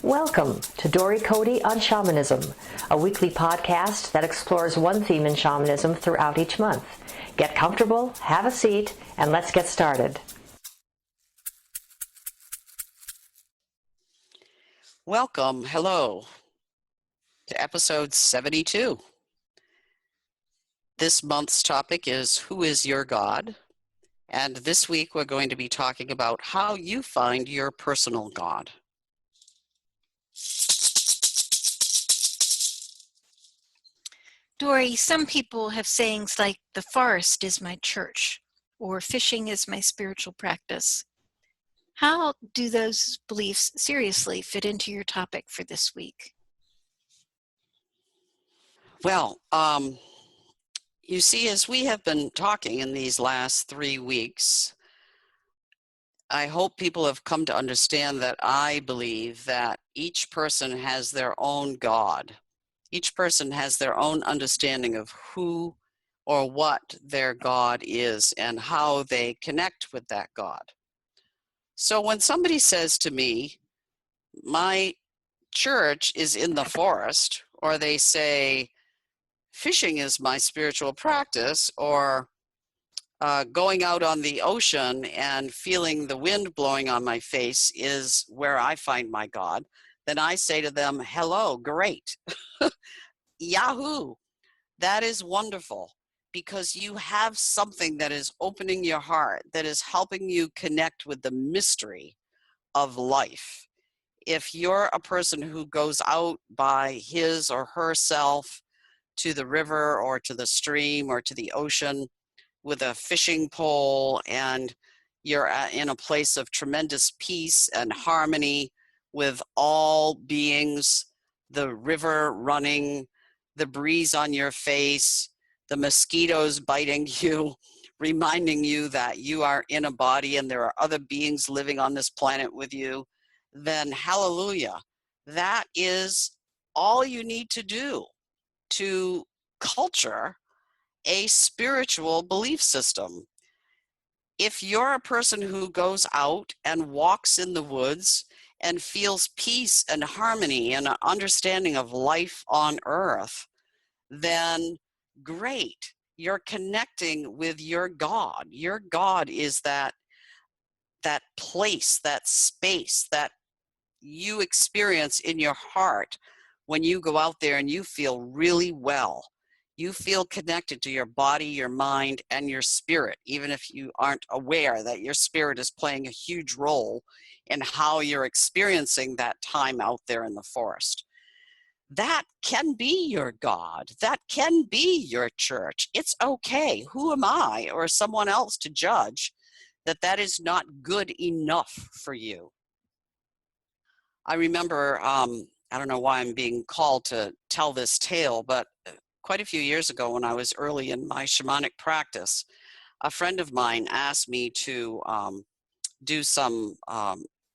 Welcome to Dory Cote on Shamanism, a weekly podcast that explores one theme in shamanism throughout each month. Get comfortable, have a seat, and let's get started. Welcome, hello, to episode 72. This month's topic is Who is Your God? And this week we're going to be talking about how you find your personal God. Dory, some people have sayings like, the forest is my church, or fishing is my spiritual practice. How do those beliefs seriously fit into your topic for this week? Well, you see, as we have been talking in these last 3 weeks, I hope people have come to understand that I believe that each person has their own God. Each person has their own understanding of who or what their God is and how they connect with that God. So when somebody says to me, my church is in the forest, or they say, fishing is my spiritual practice, or going out on the ocean and feeling the wind blowing on my face is where I find my God, then I say to them, hello, great. Yahoo! That is wonderful, because you have something that is opening your heart, that is helping you connect with the mystery of life. If you're a person who goes out by his or herself to the river or to the stream or to the ocean with a fishing pole, and you're in a place of tremendous peace and harmony with all beings, the river running, the breeze on your face, the mosquitoes biting you, reminding you that you are in a body and there are other beings living on this planet with you, then hallelujah. That is all you need to do to culture a spiritual belief system. If you're a person who goes out and walks in the woods and feels peace and harmony and an understanding of life on earth, then great. You're connecting with your God. Your God is that place, that space that you experience in your heart when you go out there and you feel really well. You feel connected to your body, your mind, and your spirit, even if you aren't aware that your spirit is playing a huge role in how you're experiencing that time out there in the forest. That can be your God. That can be your church. It's okay. Who am I or someone else to judge that that is not good enough for you? I remember, I don't know why I'm being called to tell this tale, but quite a few years ago when I was early in my shamanic practice, a friend of mine asked me to do some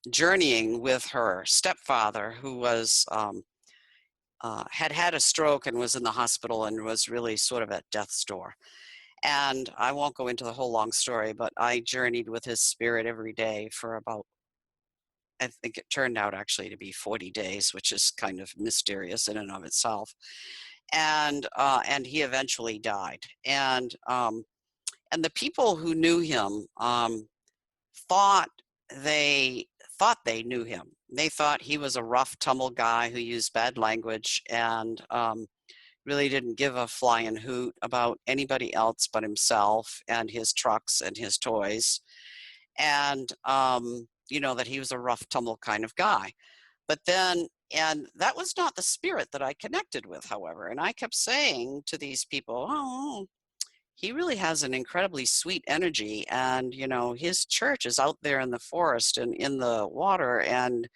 journeying with her stepfather, who was had a stroke and was in the hospital and was really sort of at death's door. And I won't go into the whole long story, but I journeyed with his spirit every day for about, I think it turned out actually to be 40 days, which is kind of mysterious in and of itself. And he eventually died. And the people who knew him thought they knew him. They thought he was a rough, tumble guy who used bad language and really didn't give a flying hoot about anybody else but himself and his trucks and his toys. And that he was a rough, tumble kind of guy. But then, and that was not the spirit that I connected with, however. And I kept saying to these people, oh, he really has an incredibly sweet energy. And, his church is out there in the forest and in the water and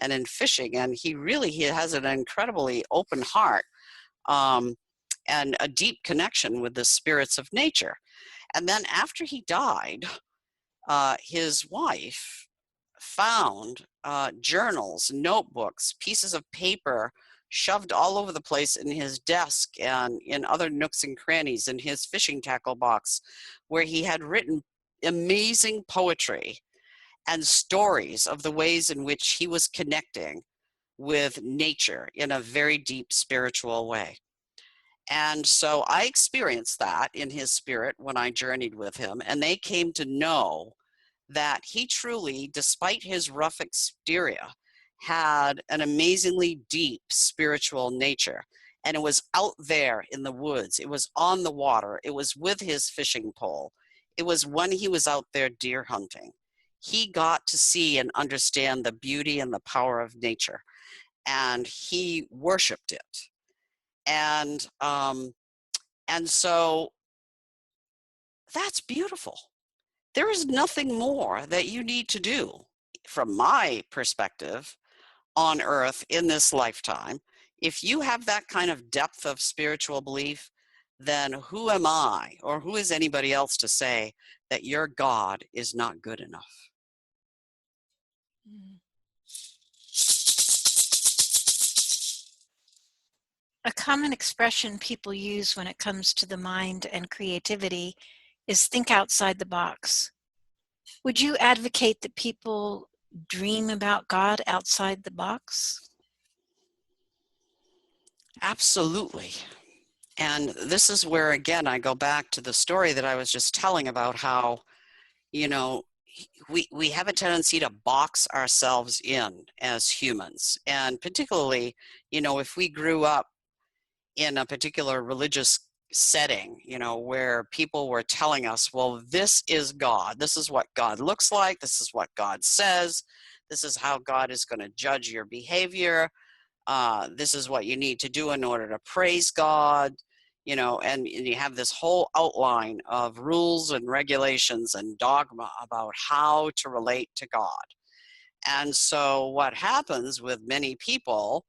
in fishing. And he has an incredibly open heart and a deep connection with the spirits of nature. And then after he died, his wife found journals, notebooks, pieces of paper shoved all over the place in his desk and in other nooks and crannies in his fishing tackle box, where he had written amazing poetry and stories of the ways in which he was connecting with nature in a very deep spiritual way. And so I experienced that in his spirit when I journeyed with him, and they came to know that he truly, despite his rough exterior, had an amazingly deep spiritual nature. And it was out there in the woods. It was on the water. It was with his fishing pole. It was when he was out there deer hunting. He got to see and understand the beauty and the power of nature, and he worshiped it. And so that's beautiful. There is nothing more that you need to do, from my perspective, on earth in this lifetime. If you have that kind of depth of spiritual belief, then who am I, or who is anybody else to say that your God is not good enough? A common expression people use when it comes to the mind and creativity is think outside the box. Would you advocate that people dream about God outside the box? Absolutely. And this is where, again, I go back to the story that I was just telling about how, you know, we have a tendency to box ourselves in as humans. And particularly, if we grew up in a particular religious setting, where people were telling us, well, this is God. This is what God looks like. This is what God says. This is how God is going to judge your behavior. This is what you need to do in order to praise God, and you have this whole outline of rules and regulations and dogma about how to relate to God. And so what happens with many people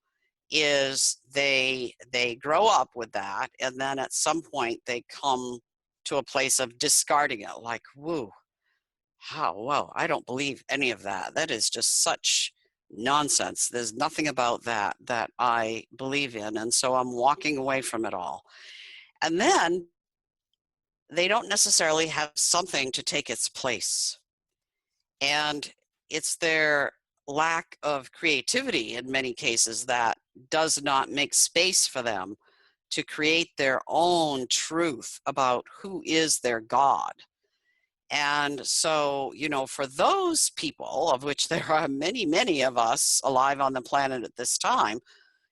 is they grow up with that, and then at some point they come to a place of discarding it, like, whoa, I don't believe any of that. That is just such nonsense. There's nothing about that I believe in, and so I'm walking away from it all. And then they don't necessarily have something to take its place. And it's their lack of creativity in many cases that does not make space for them to create their own truth about who is their God. And so, for those people, of which there are many, many of us alive on the planet at this time,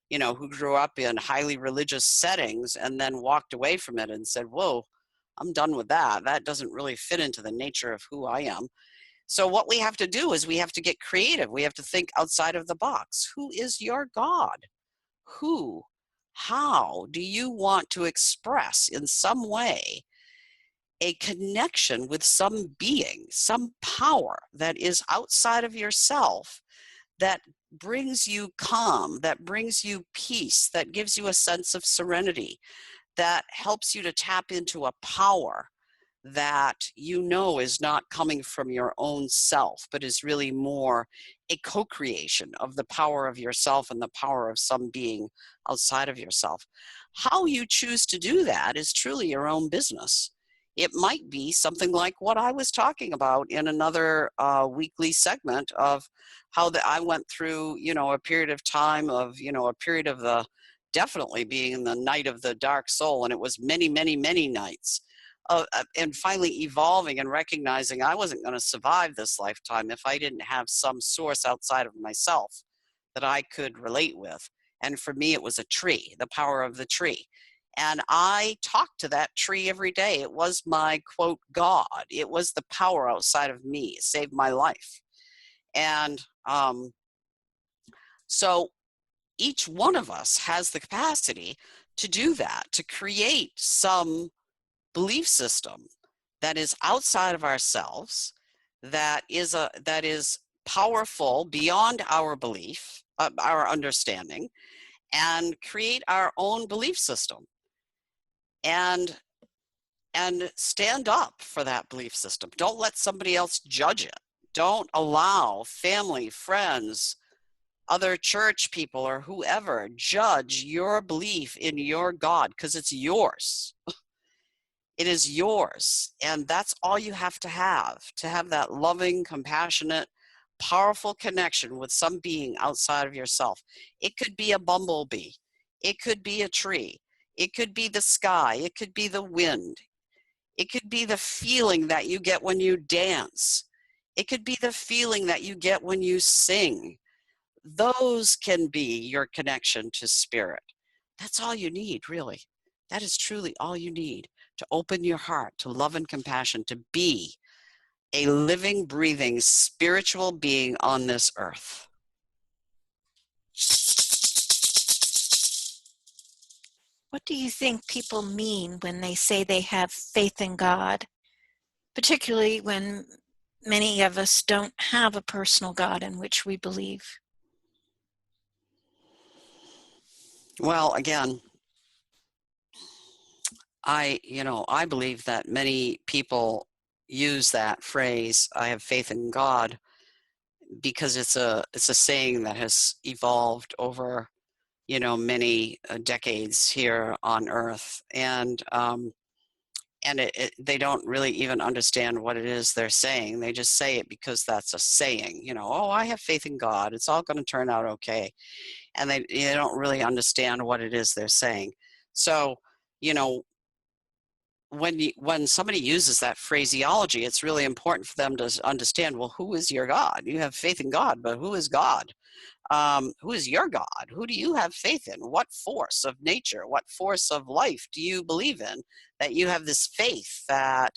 who grew up in highly religious settings and then walked away from it and said, whoa, I'm done with that. That doesn't really fit into the nature of who I am. So what we have to do is we have to get creative. We have to think outside of the box. Who is your God? How do you want to express in some way a connection with some being, some power that is outside of yourself, that brings you calm, that brings you peace, that gives you a sense of serenity, that helps you to tap into a power that is not coming from your own self, but is really more a co-creation of the power of yourself and the power of some being outside of yourself. How you choose to do that is truly your own business. It might be something like what I was talking about in another weekly segment of how I went through, a period of time of, a period of the definitely being the night of the dark soul. And it was many, many, many nights. And finally evolving and recognizing I wasn't going to survive this lifetime if I didn't have some source outside of myself that I could relate with. And for me, it was a tree, the power of the tree. And I talked to that tree every day. It was my, quote, God. It was the power outside of me. It saved my life. And so each one of us has the capacity to do that, to create some belief system that is outside of ourselves, that is powerful beyond our belief, our understanding, and create our own belief system, and stand up for that belief system. Don't let somebody else judge it. Don't allow family, friends, other church people, or whoever judge your belief in your God, because it's yours. It is yours, and that's all you have to have that loving, compassionate, powerful connection with some being outside of yourself. It could be a bumblebee. It could be a tree. It could be the sky. It could be the wind. It could be the feeling that you get when you dance. It could be the feeling that you get when you sing. Those can be your connection to spirit. That's all you need, really. That is truly all you need to open your heart to love and compassion, to be a living, breathing, spiritual being on this earth. What do you think people mean when they say they have faith in God, particularly when many of us don't have a personal God in which we believe? Well, again, I believe that many people use that phrase, I have faith in God, because it's a saying that has evolved over many decades here on earth, and they don't really even understand what it is they're saying. They just say it because that's a saying, oh, I have faith in God, it's all going to turn out okay. And they don't really understand what it is they're saying. So when somebody uses that phraseology, it's really important for them to understand, well, who is your God? You have faith in God, but who is God? Who is your God? Who do you have faith in? What force of nature, what force of life do you believe in, that you have this faith that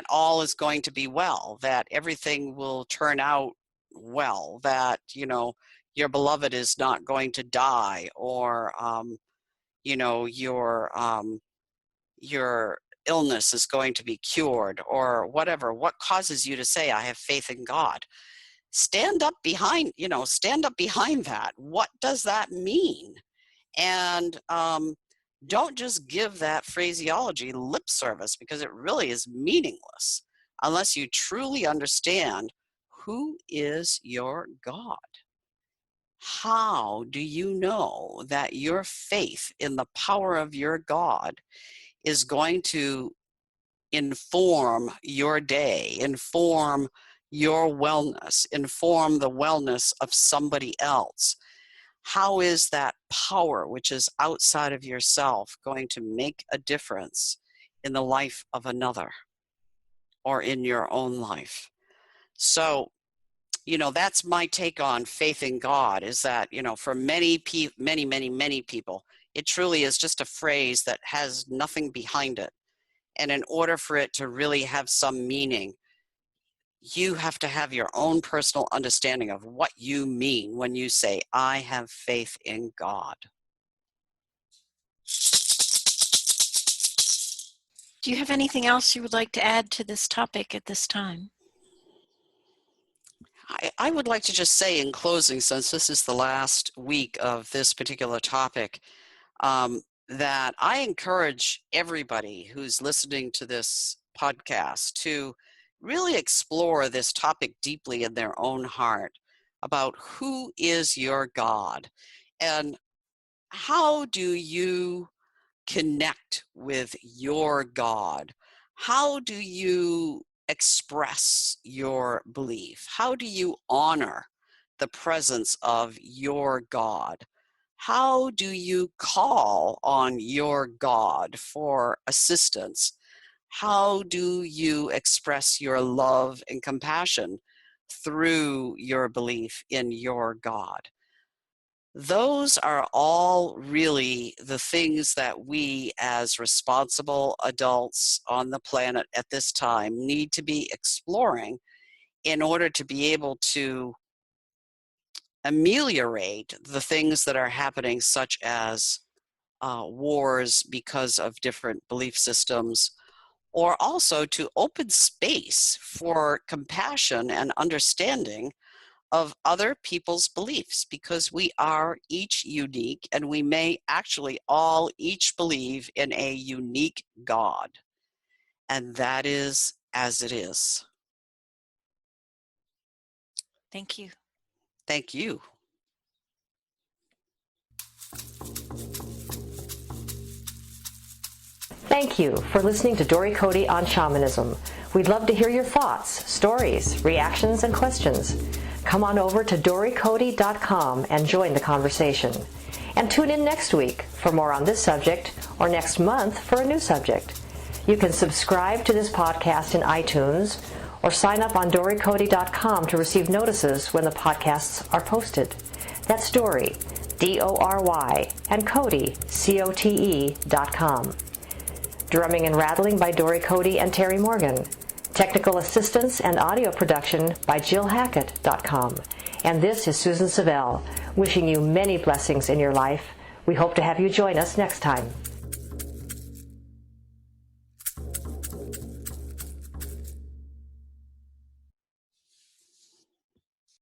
all is going to be well, that everything will turn out well, that your beloved is not going to die, or your illness is going to be cured, or whatever. What causes you to say, I have faith in God? Stand up behind that. What does that mean? And don't just give that phraseology lip service, because it really is meaningless unless you truly understand, who is your God? How do you know that your faith in the power of your God is going to inform your day, inform your wellness, inform the wellness of somebody else? How is that power, which is outside of yourself, going to make a difference in the life of another or in your own life? So, that's my take on faith in God, is that, for many people, it truly is just a phrase that has nothing behind it. And in order for it to really have some meaning, you have to have your own personal understanding of what you mean when you say, I have faith in God. Do you have anything else you would like to add to this topic at this time? I would like to just say in closing, since this is the last week of this particular topic, that I encourage everybody who's listening to this podcast to really explore this topic deeply in their own heart, about who is your God, and how do you connect with your God? How do you express your belief? How do you honor the presence of your God? How do you call on your God for assistance? How do you express your love and compassion through your belief in your God? Those are all really the things that we, as responsible adults on the planet at this time, need to be exploring in order to be able to ameliorate the things that are happening, such as wars because of different belief systems, or also to open space for compassion and understanding of other people's beliefs, because we are each unique, and we may actually all each believe in a unique God, and that is as it is. Thank you. Thank you. Thank you for listening to Dory Cote on Shamanism. We'd love to hear your thoughts, stories, reactions, and questions. Come on over to dorycote.com and join the conversation. And tune in next week for more on this subject, or next month for a new subject. You can subscribe to this podcast in iTunes or sign up on dorycote.com to receive notices when the podcasts are posted. That's Dory, D-O-R-Y, and Cote, C-O-T-E.com. Drumming and rattling by Dory Cote and Terry Morgan. Technical assistance and audio production by JillHackett.com. And this is Susan Savelle, wishing you many blessings in your life. We hope to have you join us next time.